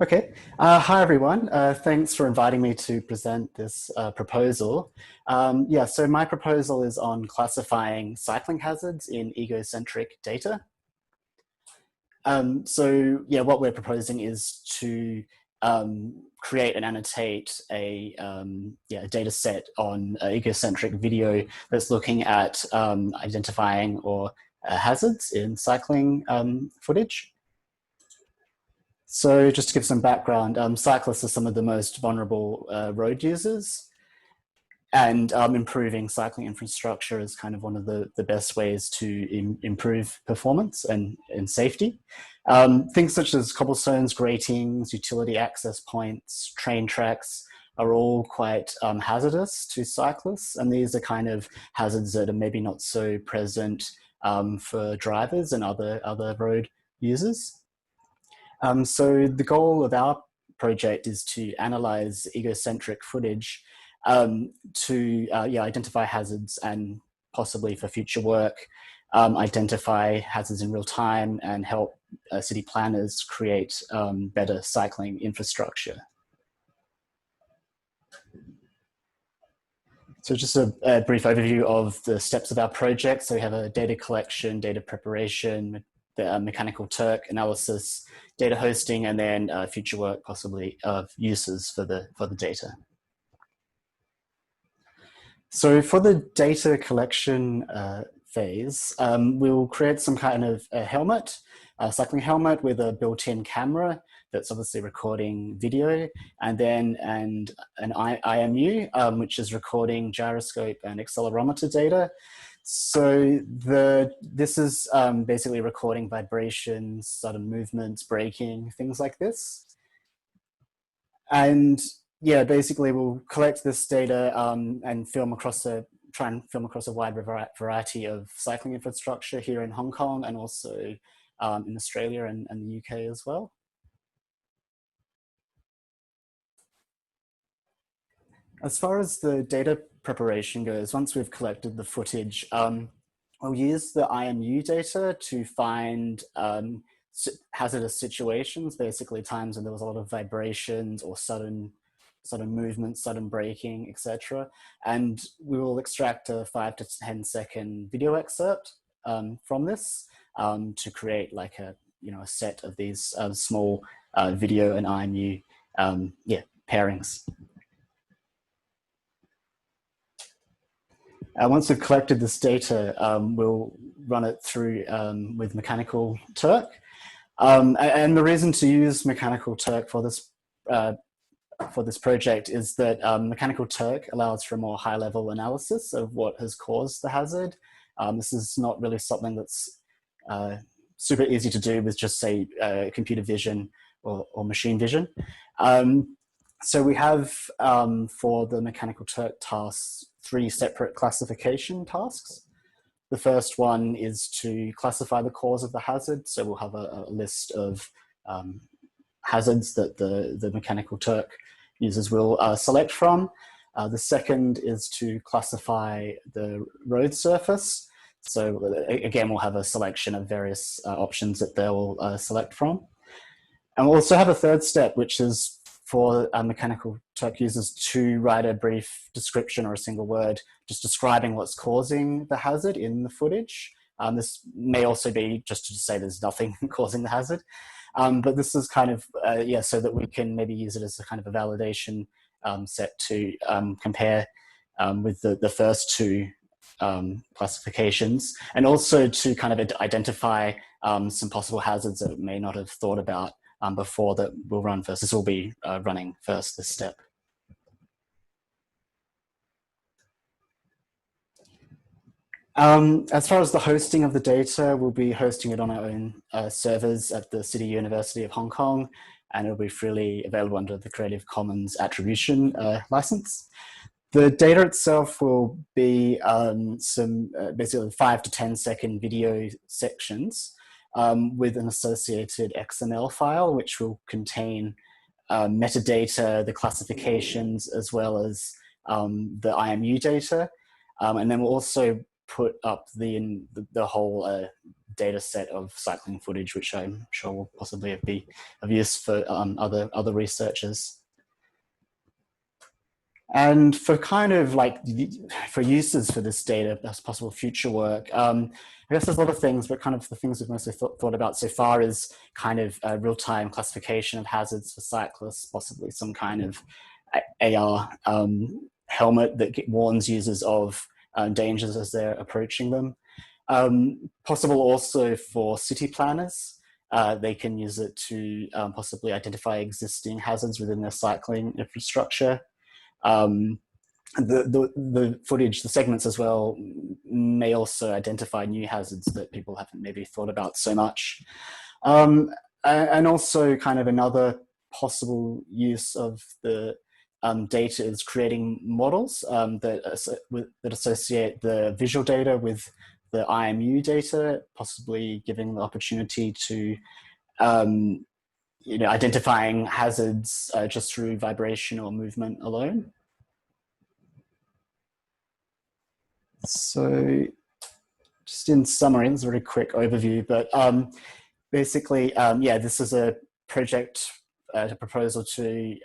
Okay. Hi, everyone. Thanks for inviting me to present this proposal. Yeah, so my proposal is on classifying cycling hazards in egocentric data. So yeah, what we're proposing is to create and annotate a data set on egocentric video that's looking at identifying or hazards in cycling footage. So just to give some background, cyclists are some of the most vulnerable road users, and improving cycling infrastructure is kind of one of the best ways to improve performance and safety. Things such as cobblestones, gratings, utility access points, train tracks are all quite hazardous to cyclists, and these are kind of hazards that are maybe not so present for drivers and other road users. So the goal of our project is to analyze egocentric footage to identify hazards and possibly for future work, identify hazards in real time and help city planners create better cycling infrastructure. So just a brief overview of the steps of our project. So we have a data collection, data preparation, the mechanical Turk analysis, data hosting, and then future work possibly of uses for the data. So for the data collection phase, we'll create some kind of a helmet, a cycling helmet with a built-in camera that's obviously recording video, and then an IMU, which is recording gyroscope and accelerometer data. So this is basically recording vibrations, sudden movements, braking, things like this. And yeah, basically we'll collect this data and try and film across a wide variety of cycling infrastructure here in Hong Kong and also in Australia and the UK as well. As far as the data preparation goes, once we've collected the footage, we'll use the IMU data to find hazardous situations, basically times when there was a lot of vibrations or sudden movement, sudden braking, etc. And we will extract a 5 to 10 second video excerpt from this to create like a set of these small video and IMU pairings. Once we've collected this data, we'll run it through with mechanical Turk. And the reason to use mechanical Turk for this project is that mechanical Turk allows for a more high-level analysis of what has caused the hazard. This is not really something that's super easy to do with just, say, computer vision or machine vision. So we have, for the mechanical Turk tasks, 3 separate classification tasks. The first one is to classify the cause of the hazard. So we'll have a list of hazards that the mechanical Turk users will select from. The second is to classify the road surface. So again, we'll have a selection of various options that they'll select from. And we'll also have a third step, which is for mechanical Turk users to write a brief description or a single word just describing what's causing the hazard in the footage. This may also be just to say there's nothing causing the hazard. But this is kind of, so that we can maybe use it as a kind of a validation set to compare with the first 2 classifications, and also to kind of identify some possible hazards that we may not have thought about before that we'll run first. This will be running first, this step. As far as the hosting of the data, we'll be hosting it on our own servers at the City University of Hong Kong, and it'll be freely available under the Creative Commons Attribution license. The data itself will be some basically 5 to 10 second video sections with an associated XML file, which will contain metadata, the classifications, as well as the IMU data. And then we'll also put up the whole data set of cycling footage, which I'm sure will possibly be of use for other researchers. And for kind of like for uses for this data as possible future work, I guess there's a lot of things, but kind of the things we've mostly thought about so far is kind of real-time classification of hazards for cyclists, possibly some kind of AR helmet that warns users of dangers as they're approaching them. Possible also for city planners. They can use it to possibly identify existing hazards within their cycling infrastructure. The footage, the segments as well, may also identify new hazards that people haven't maybe thought about so much. And also kind of another possible use of the data is creating models that associate the visual data with the IMU data, possibly giving the opportunity to identifying hazards just through vibration or movement alone. So just in summary, this is a very quick overview, but basically, yeah, this is a project, a proposal to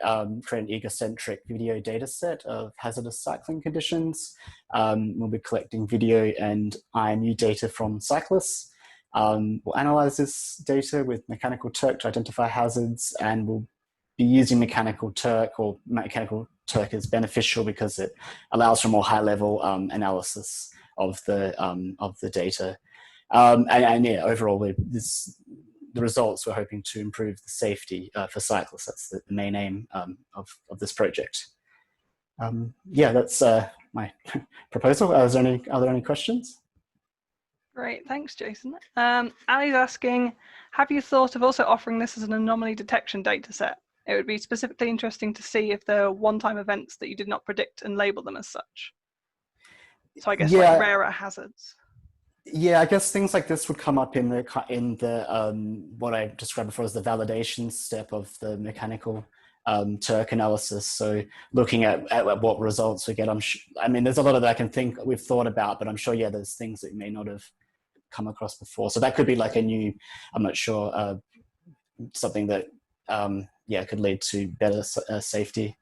create an egocentric video data set of hazardous cycling conditions. We'll be collecting video and IMU data from cyclists. We'll analyze this data with Mechanical Turk to identify hazards, and we'll be using Mechanical Turk, or Mechanical Turk is beneficial because it allows for more high-level analysis of the data. And yeah, overall, the results we're hoping to improve the safety for cyclists. That's the main aim of this project. Yeah, that's my proposal. Are there any questions? Great, thanks, Jason. Ali's asking, have you thought of also offering this as an anomaly detection data set? It would be specifically interesting to see if there are one-time events that you did not predict and label them as such. So I guess like rarer hazards. Yeah, I guess things like this would come up in the what I described before as the validation step of the Mechanical Turk analysis. So looking at what results we get, I mean, there's a lot of that I can think we've thought about, but I'm sure, yeah, there's things that you may not have come across before. So that could be like a new, I'm not sure, something that, yeah, could lead to better safety.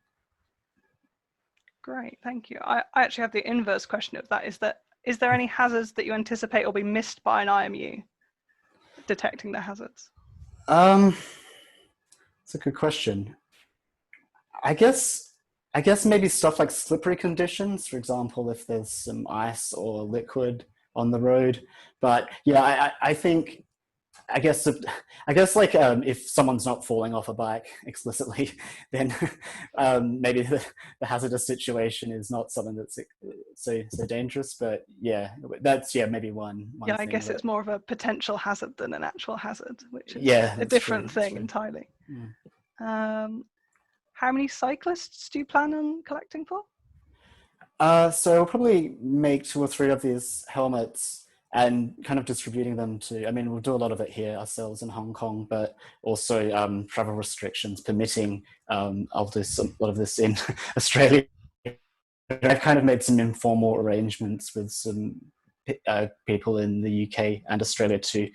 Great, thank you. I actually have the inverse question of that. Is there any hazards that you anticipate will be missed by an IMU detecting the hazards? That's a good question. I guess maybe stuff like slippery conditions, for example, if there's some ice or liquid on the road. But yeah, I guess like if someone's not falling off a bike explicitly, then maybe the hazardous situation is not something that's so dangerous. But yeah, that's maybe one yeah, I thing, guess it's more of a potential hazard than an actual hazard, which is a different thing entirely. Yeah. How many cyclists do you plan on collecting for? So we'll probably make 2 or 3 of these helmets and kind of distributing them to, I mean, we'll do a lot of it here ourselves in Hong Kong, but also travel restrictions permitting, I'll do a lot of this in Australia. I've kind of made some informal arrangements with some people in the UK and Australia to,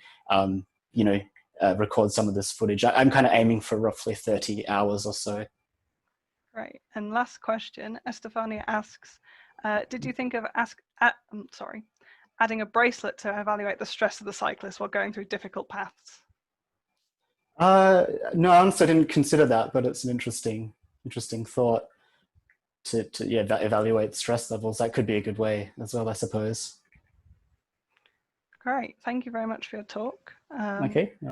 record some of this footage. I'm kind of aiming for roughly 30 hours or so. Great. And last question, Estefania asks, did you think of adding a bracelet to evaluate the stress of the cyclist while going through difficult paths? No, honestly, I didn't consider that, but it's an interesting thought to evaluate stress levels. That could be a good way as well, I suppose. Great. Thank you very much for your talk. Okay.